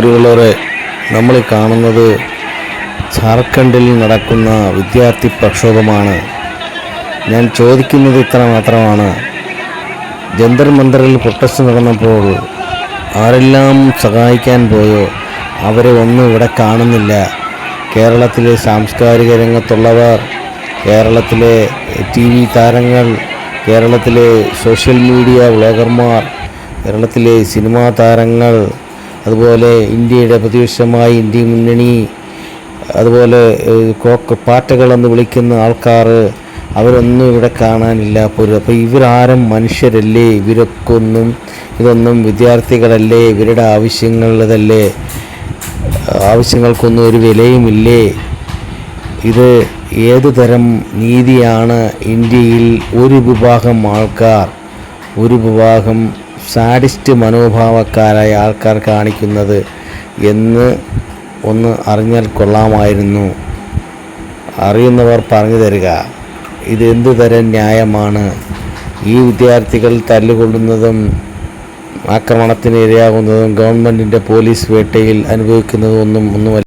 പ്രിയമുള്ളവരെ, നമ്മൾ കാണുന്നത് ജാർഖണ്ഡിൽ നടക്കുന്ന വിദ്യാർത്ഥി പ്രക്ഷോഭമാണ്. ഞാൻ ചോദിക്കുന്നത് ഇത്ര മാത്രമാണ്: ജന്തർ മന്ദറിൽ പ്രൊട്ടസ്റ്റ് നടന്നപ്പോൾ ആരെല്ലാം സഹായിക്കാൻ പോയോ അവരെ ഒന്നും ഇവിടെ കാണുന്നില്ല. കേരളത്തിലെ സാംസ്കാരിക രംഗത്തുള്ളവർ, കേരളത്തിലെ TV താരങ്ങൾ, കേരളത്തിലെ സോഷ്യൽ മീഡിയ വ്ളോഗർമാർ, കേരളത്തിലെ സിനിമാ താരങ്ങൾ, അതുപോലെ ഇന്ത്യയുടെ പ്രതിപക്ഷമായ ഇന്ത്യ മുന്നണി, അതുപോലെ പാറ്റകളെന്ന് വിളിക്കുന്ന ആൾക്കാർ, അവരൊന്നും ഇവിടെ കാണാനില്ല പോലും. അപ്പോൾ ഇവരാരും മനുഷ്യരല്ലേ? ഇതൊന്നും വിദ്യാർത്ഥികളല്ലേ? ഇവരുടെ ആവശ്യങ്ങളതല്ലേ? ആവശ്യങ്ങൾക്കൊന്നും ഒരു വിലയുമില്ലേ? ഇത് ഏതു തരം നീതിയാണ് ഇന്ത്യയിൽ ഒരു വിഭാഗം ആൾക്കാർ, ഒരു വിഭാഗം സാഡിസ്റ്റ് മനോഭാവക്കാരായ ആൾക്കാർ കാണിക്കുന്നത് എന്ന് ഒന്ന് അറിഞ്ഞാൽ കൊള്ളാമായിരുന്നു. അറിയുന്നവർ പറഞ്ഞു തരിക. ഇത് എന്തു തരം ന്യായമാണ്? ഈ വിദ്യാർത്ഥികൾ തല്ലുകൊള്ളുന്നതും ആക്രമണത്തിന് ഇരയാകുന്നതും ഗവൺമെൻറ്റിൻ്റെ പോലീസ് വേട്ടയിൽ അനുഭവിക്കുന്നതും ഒന്നുമല്ല.